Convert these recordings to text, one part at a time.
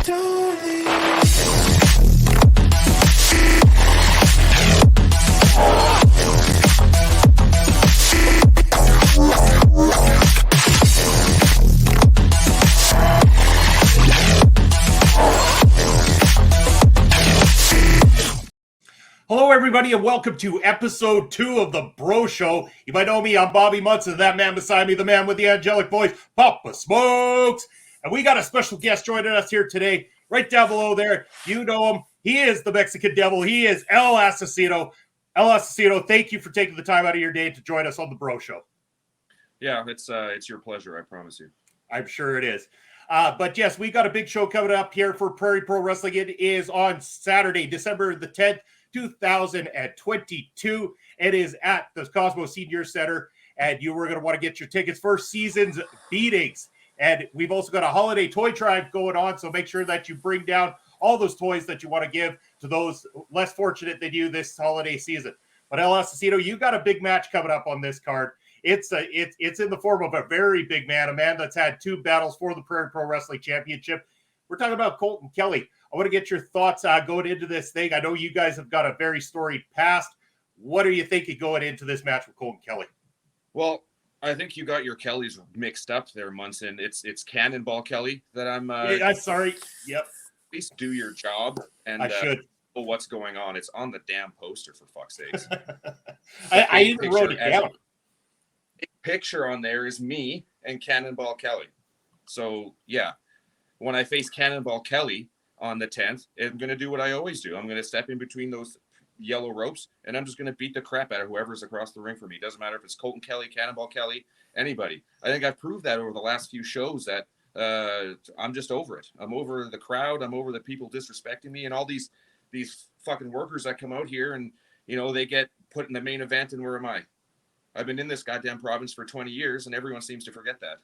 Hello, everybody, and welcome to episode 2 of the Bro Show. You might know me, I'm Bobby Munson, that man beside me, the man with the angelic voice, Papa Smokes. And we got a special guest joining us here today, right down below there. You know him. He is the Mexican Devil. He is El Asesino. El Asesino, thank you for taking the time out of your day to join us on the Bro Show. Yeah, it's your pleasure, I promise you. I'm sure it is. But yes, we got a big show coming up here for Prairie Pro Wrestling. It is on Saturday, December the 10th. 2022. It is at the Cosmo Senior Center, and you were going to want to get your tickets for season's beatings. And we've also got a holiday toy drive going on, so make sure that you bring down all those toys that you want to give to those less fortunate than you this holiday season. But El Asesino, you got a big match coming up on this card. It's in the form of a very big man, a man that's had 2 battles for the Prairie Pro Wrestling Championship. We're talking about Colton Kelly. I want to get your thoughts going into this thing. I know you guys have got a very storied past. What are you thinking going into this match with Colton Kelly? Well, I think you got your Kellys mixed up there, Munson. It's Cannonball Kelly that I'm. I'm sorry. Yep. At least do your job and I should. Know what's going on. It's on the damn poster, for fuck's sakes. I even wrote it down. A picture on there is me and Cannonball Kelly. So yeah, when I face Cannonball Kelly on the 10th, I'm going to do what I always do. I'm going to step in between those yellow ropes, and I'm just going to beat the crap out of whoever's across the ring for me. Doesn't matter if it's Colton Kelly, Cannonball Kelly, anybody. I think I've proved that over the last few shows that I'm just over it. I'm over the crowd. I'm over the people disrespecting me and all these fucking workers that come out here and, you know, they get put in the main event, and where am I? I've been in this goddamn province for 20 years, and everyone seems to forget that.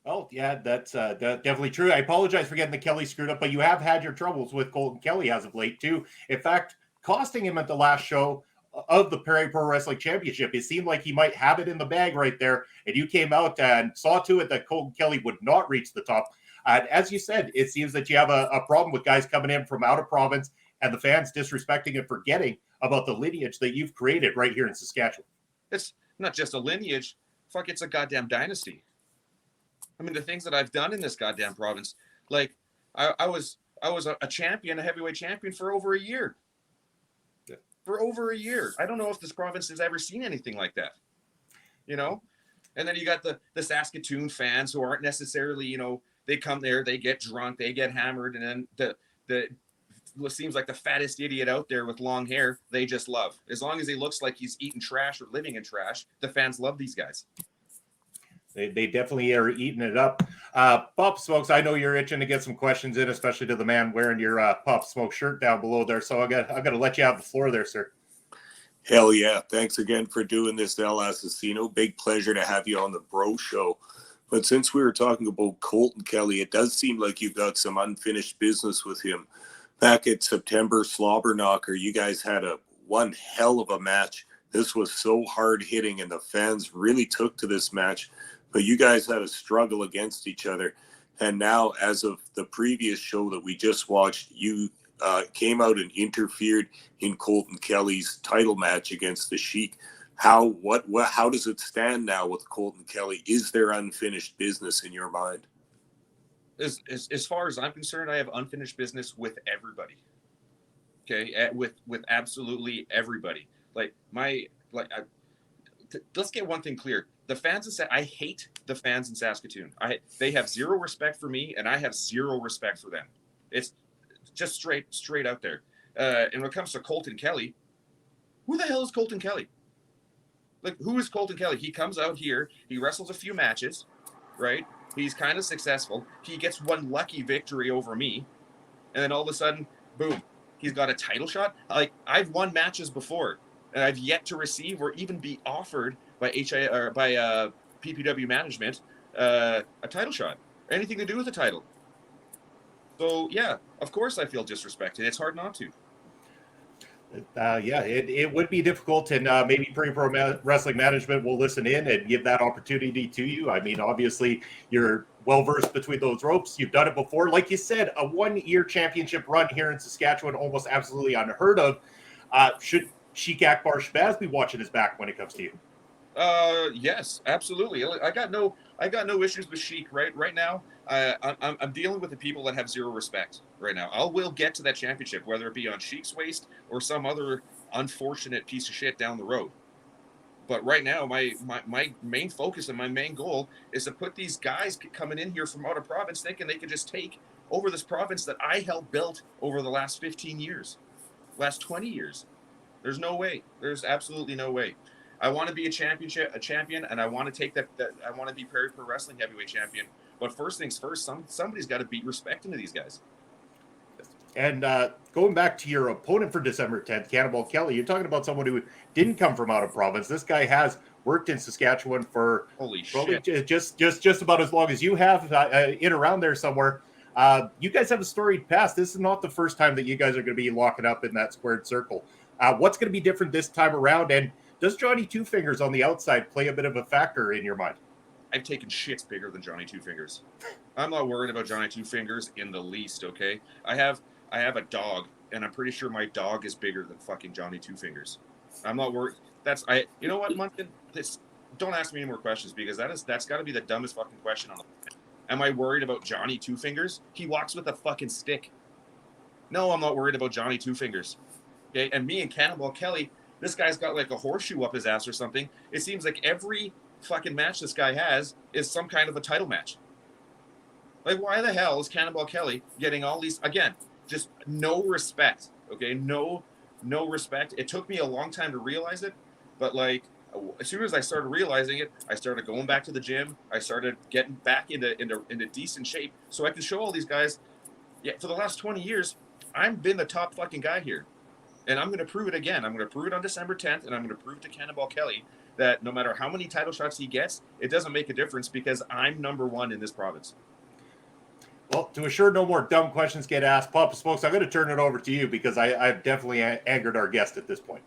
Oh, yeah, that's definitely true. I apologize for getting the Kelly screwed up, but you have had your troubles with Colton Kelly as of late, too. In fact, costing him at the last show of the Prairie Pro Wrestling Championship, it seemed like he might have it in the bag right there, and you came out and saw to it that Colton Kelly would not reach the top. As you said, it seems that you have a problem with guys coming in from out of province and the fans disrespecting and forgetting about the lineage that you've created right here in Saskatchewan. It's not just a lineage. Fuck, it's a goddamn dynasty. I mean, the things that I've done in this goddamn province, like I was a champion, a heavyweight champion for over a year. Yeah. For over a year. I don't know if this province has ever seen anything like that, you know? And then you got the Saskatoon fans who aren't necessarily, you know, they come there, they get drunk, they get hammered, and then the what seems like the fattest idiot out there with long hair, they just love. As long as he looks like he's eating trash or living in trash, the fans love these guys. They definitely are eating it up. Pop Smokes, I know you're itching to get some questions in, especially to the man wearing your Pop Smoke shirt down below there. So I'm gonna let you have the floor there, sir. Hell yeah. Thanks again for doing this, El Asesino. Big pleasure to have you on the Bro Show. But since we were talking about Colton Kelly, it does seem like you've got some unfinished business with him. Back at September Slobber Knocker, you guys had one hell of a match. This was so hard hitting, and the fans really took to this match. But you guys had a struggle against each other. And now, as of the previous show that we just watched, you came out and interfered in Colton Kelly's title match against the Sheik. How does it stand now with Colton Kelly? Is there unfinished business in your mind? As far as I'm concerned, I have unfinished business with everybody. Okay, with absolutely everybody. Let's get one thing clear. The fans I hate the fans in Saskatoon. They have zero respect for me, and I have zero respect for them. It's just straight out there. And when it comes to Colton Kelly, who the hell is Colton Kelly? Like, who is Colton Kelly? He comes out here, he wrestles a few matches, right? He's kind of successful. He gets one lucky victory over me, and then all of a sudden, boom, he's got a title shot. Like, I've won matches before, and I've yet to receive or even be offered by PPW management a title shot or anything to do with the title. So yeah, of course I feel disrespected. It's hard not to. It would be difficult, and maybe Pro Wrestling Management will listen in and give that opportunity to you. I mean, obviously, you're well versed between those ropes. You've done it before. Like you said, a 1-year championship run here in Saskatchewan, almost absolutely unheard of. Should Sheik Akbar Shabazz be watching his back when it comes to you? Yes, absolutely. I got no issues with Sheik right now. I'm dealing with the people that have zero respect right now. I will get to that championship, whether it be on Sheik's waist or some other unfortunate piece of shit down the road. But right now, my main focus and my main goal is to put these guys coming in here from out of province thinking they can just take over this province that I helped build over the last 15 years, last 20 years. There's no way. There's absolutely no way. I want to be a champion, and I want to take that. I want to be Prairie Pro Wrestling heavyweight champion. But first things first, somebody's got to beat respect into these guys. And going back to your opponent for December 10th, Cannibal Kelly, you're talking about someone who didn't come from out of province. This guy has worked in Saskatchewan for Holy probably shit. just about as long as you have, in around there somewhere. You guys have a storied past. This is not the first time that you guys are going to be locking up in that squared circle. What's going to be different this time around? And does Johnny Two Fingers on the outside play a bit of a factor in your mind? I've taken shits bigger than Johnny Two Fingers. I'm not worried about Johnny Two Fingers in the least, okay? I have a dog, and I'm pretty sure my dog is bigger than fucking Johnny Two Fingers. I'm not worried. You know what, Munkin? Don't ask me any more questions, because that's got to be the dumbest fucking question on the planet. Am I worried about Johnny Two Fingers? He walks with a fucking stick. No, I'm not worried about Johnny Two Fingers. Okay, and me and Cannibal Kelly, this guy's got like a horseshoe up his ass or something. It seems like every fucking match this guy has is some kind of a title match. Like, why the hell is Cannibal Kelly getting all these, again, just no respect, okay? No respect. It took me a long time to realize it, but like, as soon as I started realizing it, I started going back to the gym. I started getting back into decent shape so I can show all these guys, yeah, for the last 20 years, I've been the top fucking guy here. And I'm going to prove it again. I'm going to prove it on December 10th, and I'm going to prove to Cannibal Kelly that no matter how many title shots he gets, it doesn't make a difference because I'm number one in this province. Well, to assure no more dumb questions get asked, Papa Smokes, I'm going to turn it over to you because I've definitely angered our guest at this point.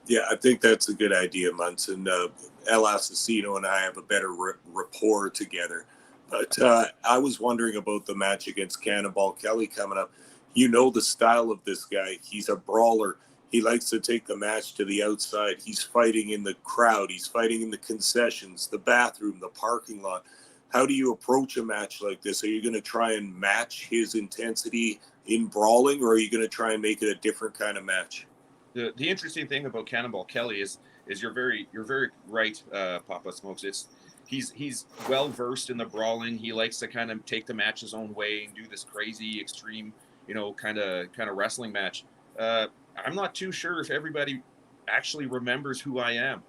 Yeah, I think that's a good idea, Munson. El Asesino and I have a better rapport together. But I was wondering about the match against Cannibal Kelly coming up. You know the style of this guy. He's a brawler. He likes to take the match to the outside. He's fighting in the crowd. He's fighting in the concessions, the bathroom, the parking lot. How do you approach a match like this? Are you going to try and match his intensity in brawling, or are you going to try and make it a different kind of match? The interesting thing about Cannibal Kelly is you're very right, Papa Smokes. He's well versed in the brawling. He likes to kind of take the match his own way and do this crazy extreme, kind of wrestling match. I'm not too sure if everybody actually remembers who I am.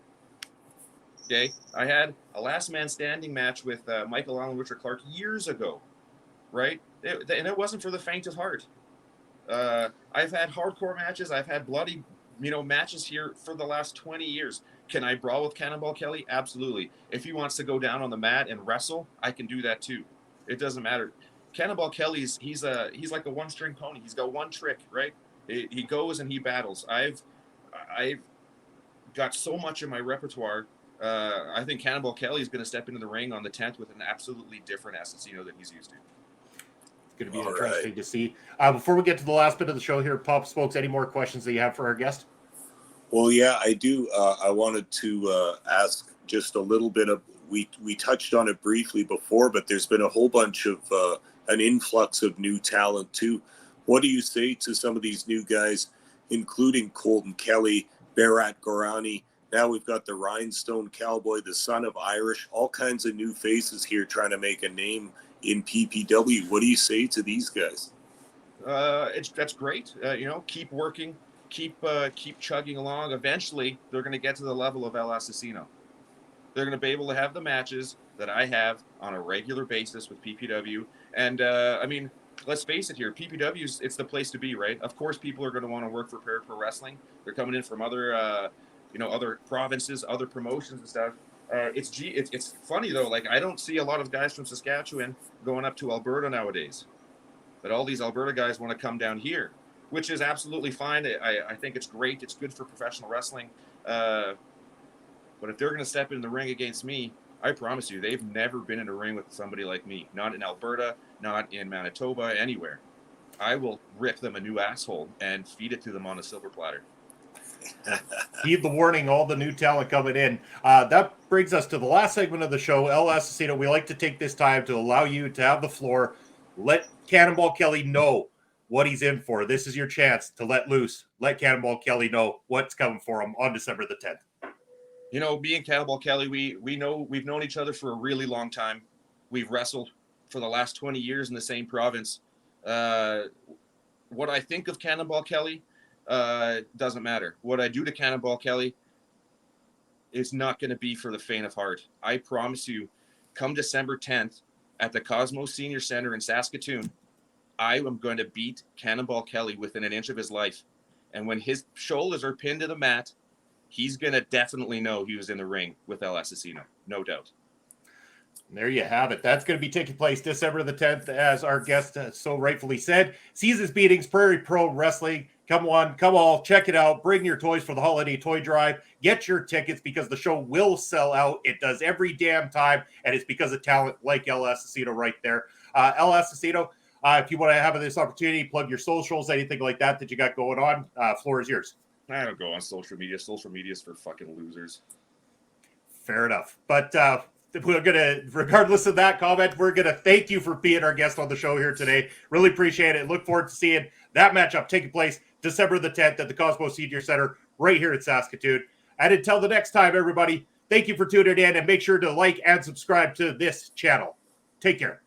Okay, I had a last man standing match with Michael Allen Richard Clark years ago, right? And it wasn't for the faint of heart. I've had hardcore matches. I've had bloody, matches here for the last 20 years. Can I brawl with Cannibal Kelly? Absolutely. If he wants to go down on the mat and wrestle, I can do that too. It doesn't matter. Cannibal Kelly's he's like a one-string pony. He's got one trick, right? He goes and he battles. I've got so much in my repertoire. I think Cannibal Kelly is going to step into the ring on the 10th with an absolutely different Asesino than he's used to. It's going to be interesting to see. Before we get to the last bit of the show here, Pop Spokes, any more questions that you have for our guest? Well, yeah, I do. I wanted to ask just a little bit of, we touched on it briefly before, but there's been a whole bunch of an influx of new talent too. What do you say to some of these new guys, including Colton Kelly, Bharat Gorani? Now we've got the Rhinestone Cowboy, the son of Irish, all kinds of new faces here trying to make a name in PPW. What do you say to these guys? That's great. Keep working, keep chugging along. Eventually, they're going to get to the level of El Asesino. They're going to be able to have the matches that I have on a regular basis with PPW. And let's face it here, PPW, it's the place to be, right? Of course, people are going to want to work for Prairie Pro Wrestling. They're coming in from other other provinces, other promotions and stuff. It's funny though. Like, I don't see a lot of guys from Saskatchewan going up to Alberta nowadays, but all these Alberta guys want to come down here, which is absolutely fine. I think it's great. It's good for professional wrestling. But if they're going to step in the ring against me, I promise you, they've never been in a ring with somebody like me. Not in Alberta, not in Manitoba, anywhere. I will rip them a new asshole and feed it to them on a silver platter. Heed the warning, all the new talent coming in. That brings us to the last segment of the show. El Asesino, we like to take this time to allow you to have the floor. Let Cannonball Kelly know what he's in for. This is your chance to let loose. Let Cannonball Kelly know what's coming for him on December the 10th. You know, me and Cannonball Kelly, we've known each other for a really long time. We've wrestled for the last 20 years in the same province. What I think of Cannonball Kelly doesn't matter. What I do to Cannonball Kelly is not going to be for the faint of heart. I promise you, come December 10th at the Cosmos Senior Center in Saskatoon, I am going to beat Cannonball Kelly within an inch of his life. And when his shoulders are pinned to the mat, he's going to definitely know he was in the ring with El Asesino. No doubt. There you have it. That's going to be taking place December the 10th, as our guest so rightfully said. Caesar's Beatings, Prairie Pro Wrestling. Come on, come all, check it out. Bring your toys for the holiday toy drive. Get your tickets because the show will sell out. It does every damn time, and it's because of talent like El Asesino right there. El Asesino, if you want to have this opportunity, plug your socials, anything like that you got going on, floor is yours. I don't go on social media. Social media is for fucking losers. Fair enough. But we're going to, regardless of that comment, we're going to thank you for being our guest on the show here today. Really appreciate it. Look forward to seeing that matchup taking place December the 10th at the Cosmos Senior Center right here in Saskatoon. And until the next time, everybody, thank you for tuning in and make sure to like and subscribe to this channel. Take care.